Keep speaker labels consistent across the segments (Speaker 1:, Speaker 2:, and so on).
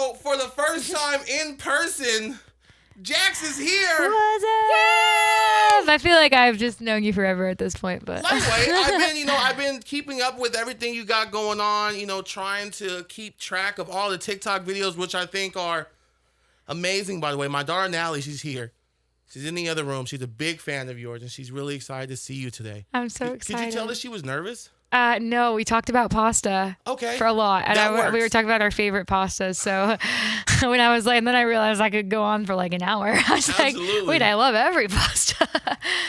Speaker 1: So for the first time in person, JAX is here.
Speaker 2: What's up? I feel like I've just known you forever at this point, but
Speaker 1: Lightweight. I've been keeping up with everything you got going on. Trying to keep track of all the TikTok videos, which I think are amazing. By the way, my daughter Natalie, she's here. She's in the other room. She's a big fan of yours, and she's really excited to see you today.
Speaker 2: I'm so excited.
Speaker 1: Did you tell her she was nervous?
Speaker 2: No, we talked about pasta for a lot. And we were talking about our favorite pastas. So when I was like, and then I realized I could go on for like an hour. I was
Speaker 1: Absolutely.
Speaker 2: like, wait, I love every pasta.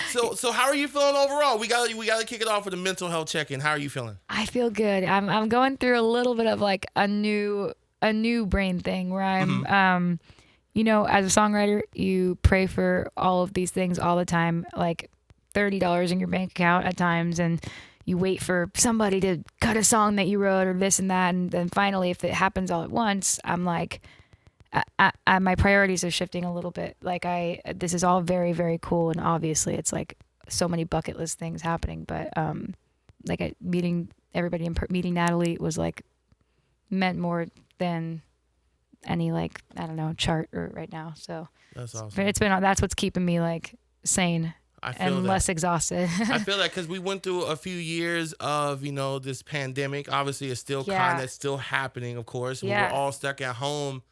Speaker 1: So how are you feeling overall? We got to kick it off with a mental health check-in. How are you feeling?
Speaker 2: I feel good. I'm going through a little bit of like a new brain thing where I'm, as a songwriter, you pray for all of these things all the time, like $30 in your bank account at times, and you wait for somebody to cut a song that you wrote or this and that. And then finally, if it happens all at once, I'm like, my priorities are shifting a little bit. Like this is all very, very cool. And obviously it's like so many bucket list things happening. But meeting everybody and meeting Natalie was like meant more than any chart or right now. So
Speaker 1: that's awesome.
Speaker 2: That's what's keeping me like sane. And less exhausted.
Speaker 1: I feel that because we went through a few years of, this pandemic. Obviously, it's still kind of still happening, of course. Yeah. We were all stuck at home.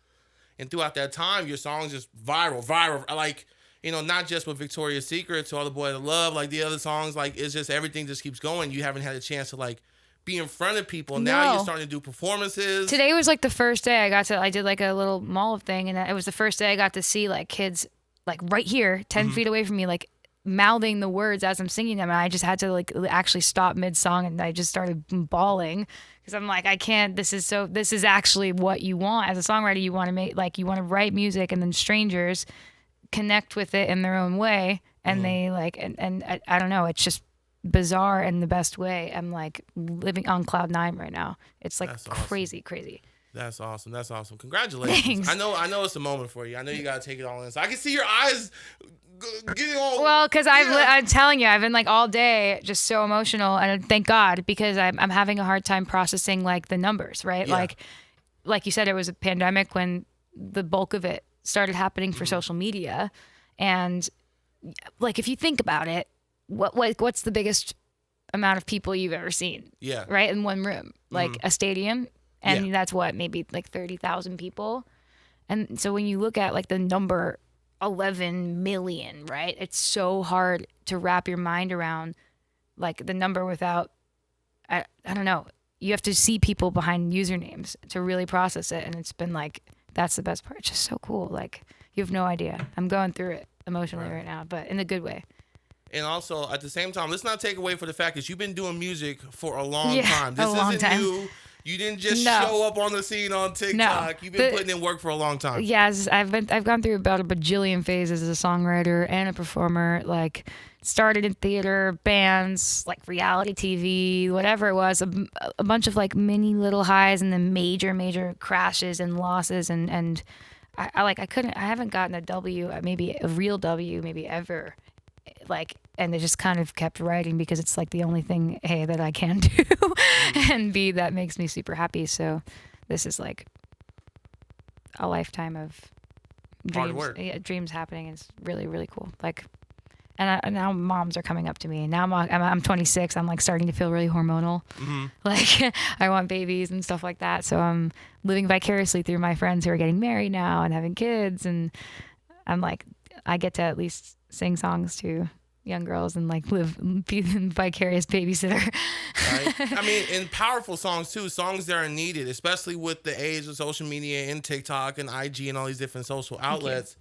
Speaker 1: And throughout that time, your songs just viral. Like, not just with Victoria's Secret, To All the Boy I Love, like the other songs, like it's just everything just keeps going. You haven't had a chance to like be in front of people.
Speaker 2: No.
Speaker 1: Now you're starting to do performances.
Speaker 2: Today was like the first day I did like a little mall thing. And it was the first day I got to see like kids like right here, 10 feet away from me, like mouthing the words as I'm singing them, and I just had to like actually stop mid-song, and I just started bawling because I'm like, I can't. This is actually what you want as a songwriter. You want to write music, and then strangers connect with it in their own way, and they like, and I don't know. It's just bizarre in the best way. I'm like living on cloud 9 right now. It's like crazy.
Speaker 1: That's awesome. Congratulations.
Speaker 2: Thanks.
Speaker 1: I know it's a moment for you. I know you got to take it all in. So I can see your eyes getting all...
Speaker 2: Well, because I'm telling you, I've been like all day just so emotional, and thank God, because I'm having a hard time processing like the numbers, right?
Speaker 1: Yeah.
Speaker 2: Like you said, it was a pandemic when the bulk of it started happening for social media. And like, if you think about it, what's the biggest amount of people you've ever seen?
Speaker 1: Yeah.
Speaker 2: Right? In one room, like a stadium. And that's what, maybe like 30,000 people. And so when you look at like the number 11 million, right? It's so hard to wrap your mind around like the number without, I don't know. You have to see people behind usernames to really process it. And it's been like, that's the best part. It's just so cool. Like, you have no idea. I'm going through it emotionally right now, but in a good way.
Speaker 1: And also, at the same time, let's not take away for the fact that you've been doing music for a long time. This isn't new. You didn't just show up on the scene on TikTok. No. You've been putting in work for a long time.
Speaker 2: Yes, I've gone through about a bajillion phases as a songwriter and a performer. Like, started in theater, bands, like reality TV, whatever it was. A bunch of like mini little highs and then major crashes and losses. And I haven't gotten a W, maybe a real W, maybe ever. Like, and they just kind of kept writing because it's like the only thing, A, that I can do, and B, that makes me super happy. So this is like a lifetime of dreams.
Speaker 1: Hard work.
Speaker 2: Yeah, dreams happening. It's really, really cool. Like, and now moms are coming up to me. And now I'm 26. I'm like starting to feel really hormonal. Mm-hmm. Like, I want babies and stuff like that. So I'm living vicariously through my friends who are getting married now and having kids. And I'm like, I get to at least sing songs to young girls and like be the vicarious babysitter.
Speaker 1: Right. I mean, and powerful songs too, songs that are needed, especially with the age of social media and TikTok and IG and all these different social outlets.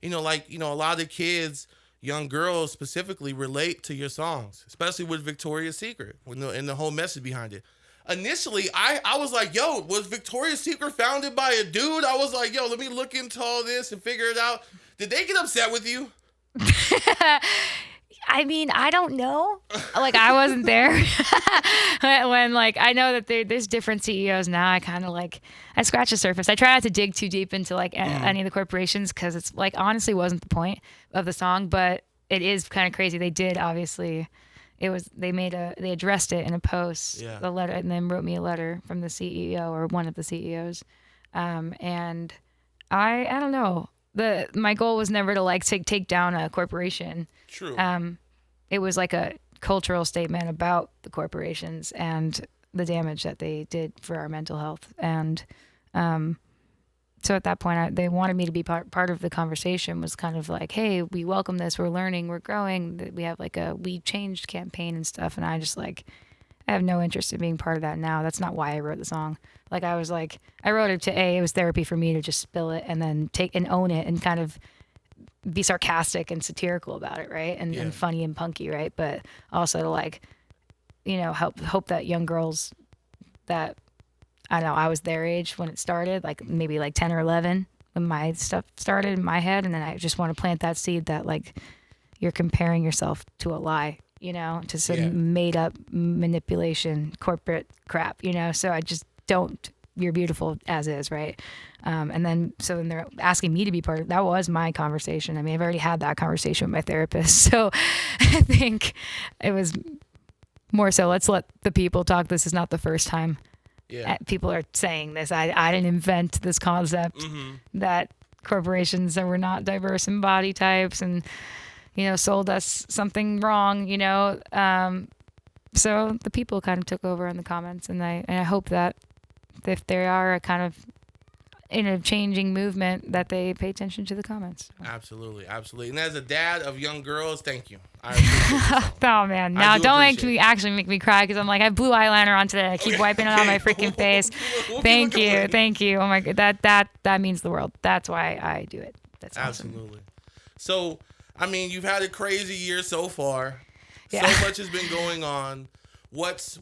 Speaker 1: A lot of the kids, young girls specifically, relate to your songs, especially with Victoria's Secret and the whole message behind it. Initially, I was like, yo, was Victoria's Secret founded by a dude? I was like, yo, let me look into all this and figure it out. Did they get upset with you?
Speaker 2: I mean, I don't know. Like, I wasn't there when, like, I know that there's different CEOs now. I kind of like, I scratch the surface. I try not to dig too deep into like any of the corporations because it's like, honestly wasn't the point of the song, but it is kind of crazy. They did, obviously. They addressed it in a post, the letter, and then wrote me a letter from the CEO or one of the CEOs. And I don't know. My goal was never to like take down a corporation.
Speaker 1: True.
Speaker 2: It was like a cultural statement about the corporations and the damage that they did for our mental health. And so at that point, they wanted me to be part of the conversation. Was kind of like, hey, we welcome this. We're learning. We're growing. We have like a We Changed campaign and stuff. And I just like, I have no interest in being part of that now. That's not why I wrote the song. Like I was like, I wrote it to it was therapy for me to just spill it and then take and own it and kind of be sarcastic and satirical about it, right? And funny and punky, right? But also to like, hope that young girls that, I don't know, I was their age when it started, like maybe like 10 or 11 when my stuff started in my head. And then I just want to plant that seed that like you're comparing yourself to a lie, to some made up manipulation, corporate crap, so I just don't. You're beautiful as is, right? And then they're asking me to be part of that. Was my conversation. I mean, I've already had that conversation with my therapist. So I think it was more so, let's let the people talk. This is not the first time people are saying this. I didn't invent this concept that corporations that were not diverse in body types and, sold us something wrong, so the people kind of took over in the comments, and I hope that if they are a kind of in a changing movement, that they pay attention to the comments.
Speaker 1: Absolutely. And as a dad of young girls, thank you. I appreciate it.
Speaker 2: Oh man, now don't make me cry because I'm like I have blue eyeliner on today. I keep wiping it on my freaking face. Thank you. Oh my god, that means the world. That's why I do it. That's awesome.
Speaker 1: Absolutely. So, I mean, you've had a crazy year so far.
Speaker 2: Yeah.
Speaker 1: So much has been going on. What's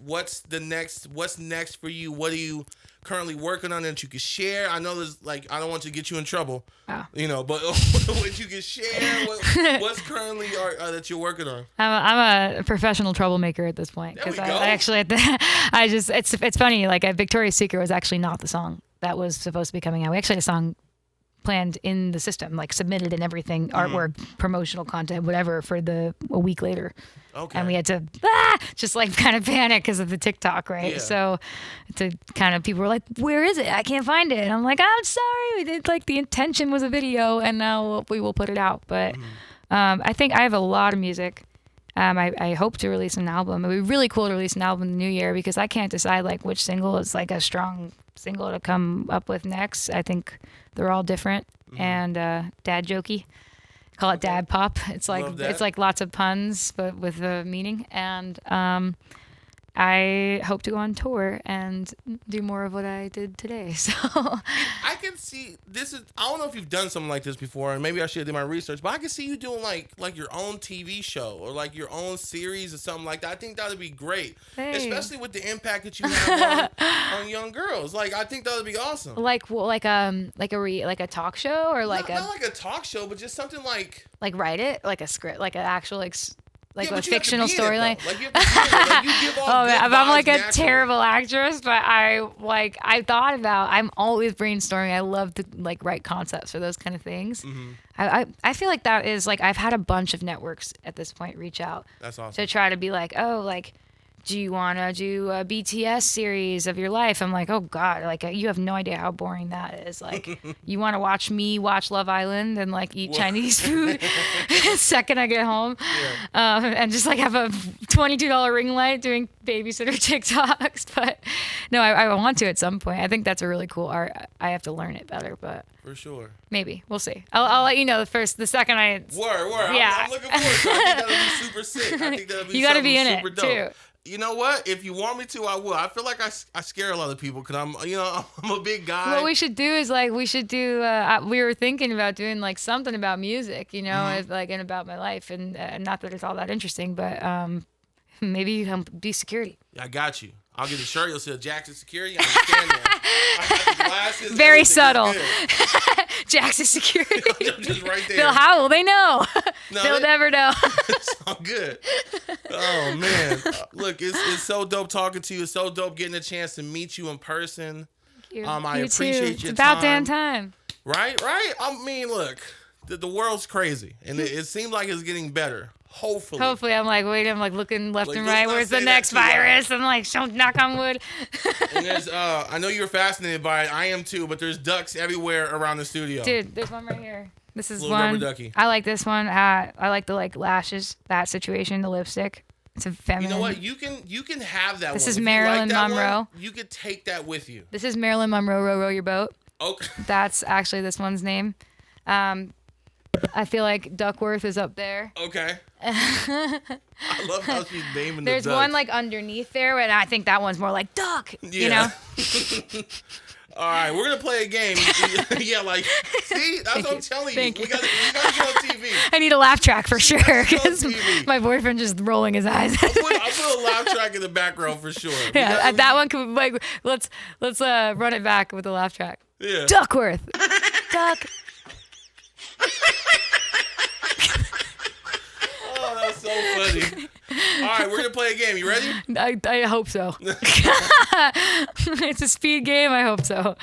Speaker 1: next for you? What are you currently working on that you can share? I know there's like, I don't want to get you in trouble, but what you can share, what's currently that you're working on?
Speaker 2: I'm a professional troublemaker at this point because I actually it's funny. Like Victoria's Secret was actually not the song that was supposed to be coming out. We actually had a song planned in the system, like submitted and everything, artwork, promotional content, whatever, for a week later. Okay. And we had to just like kind of panic because of the TikTok, right? Yeah. So to kind of, people were like, where is it? I can't find it. And I'm like, I'm sorry. We did, like, the intention was a video and now we will put it out. But I think I have a lot of music. I hope to release an album. It would be really cool to release an album in the new year because I can't decide like which single is like a strong single to come up with next. I think they're all different and dad jokey. Call it dad pop. It's like lots of puns but with a meaning. And I hope to go on tour and do more of what I did today. So
Speaker 1: I can see this is. I don't know if you've done something like this before, and maybe I should do my research. But I can see you doing like your own TV show or like your own series or something like that. I think that would be great, especially with the impact that you have on young girls. Like I think that would be awesome. Like
Speaker 2: a talk show or like
Speaker 1: not like a talk show, but just something like
Speaker 2: write it like a script, like an actual a fictional storyline. I'm like a terrible actress, but I thought about. I'm always brainstorming. I love to like write concepts for those kind of things. I feel like that is like I've had a bunch of networks at this point reach out.
Speaker 1: That's awesome.
Speaker 2: To try to be like, oh, like, do you want to do a BTS series of your life? I'm like, oh God, like you have no idea how boring that is. Like, you want to watch me watch Love Island and like eat Chinese food the second I get home, and just like have a $22 ring light doing babysitter TikToks. But no, I want to at some point. I think that's a really cool art. I have to learn it better, but
Speaker 1: for sure.
Speaker 2: Maybe we'll see. I'll let you know the second I.
Speaker 1: Word. Yeah. I'm looking forward to it. I think that'll be super sick. I think that'll be
Speaker 2: you got to be in
Speaker 1: super
Speaker 2: it
Speaker 1: dope.
Speaker 2: too.
Speaker 1: You know what? If you want me to, I will. I feel like I scare a lot of people because I'm a big guy.
Speaker 2: What we should do is we were thinking about doing like something about music, and about my life, and not that it's all that interesting, but maybe you can be security.
Speaker 1: I got you. I'll get the shirt. You'll see JAX is security. I understand that. I got the glasses.
Speaker 2: Very subtle. JAX is security.
Speaker 1: Just right there.
Speaker 2: Phil, how will they know? They'll never know.
Speaker 1: It's all good. Oh man, look, it's so dope talking to you. It's so dope getting a chance to meet you in person.
Speaker 2: Thank you.
Speaker 1: I
Speaker 2: you
Speaker 1: appreciate
Speaker 2: too.
Speaker 1: your
Speaker 2: It's about damn time.
Speaker 1: Right. I mean, look, the world's crazy, and it seems like it's getting better.
Speaker 2: Hopefully, I'm like waiting. I'm like looking left and
Speaker 1: let's
Speaker 2: right.
Speaker 1: not
Speaker 2: Where's
Speaker 1: say
Speaker 2: the
Speaker 1: that
Speaker 2: next
Speaker 1: too loud.
Speaker 2: virus? I'm like, don't knock on wood.
Speaker 1: And there's, I know you're fascinated by it. I am too. But there's ducks everywhere around the studio.
Speaker 2: Dude, there's one right here. This is
Speaker 1: Little
Speaker 2: one.
Speaker 1: rubber ducky.
Speaker 2: I like this one. I like the like lashes. That situation. The lipstick. It's a feminine.
Speaker 1: You know what? You can have that.
Speaker 2: This
Speaker 1: one.
Speaker 2: is
Speaker 1: If you
Speaker 2: Marilyn
Speaker 1: that
Speaker 2: Monroe.
Speaker 1: One, you could take that with you.
Speaker 2: This is Marilyn Monroe. Row your boat.
Speaker 1: Okay.
Speaker 2: That's actually this one's name. I feel like Duckworth is up there.
Speaker 1: Okay. I love how she's naming the
Speaker 2: There's
Speaker 1: ducks.
Speaker 2: one like underneath there, and I think that one's more like duck.
Speaker 1: Yeah.
Speaker 2: You know.
Speaker 1: All right, we're gonna play a game. Yeah, like, see, that's what I'm telling you. We gotta get on TV.
Speaker 2: I need a laugh track for sure
Speaker 1: get on
Speaker 2: because
Speaker 1: TV.
Speaker 2: my boyfriend's just rolling his eyes.
Speaker 1: I'll put a laugh track in the background for sure.
Speaker 2: Yeah, that one could like let's run it back with the laugh track.
Speaker 1: Yeah.
Speaker 2: Duckworth. Duck.
Speaker 1: Oh, that's so funny. All right, we're gonna play a game. You ready?
Speaker 2: I hope so. It's a speed game. I hope so.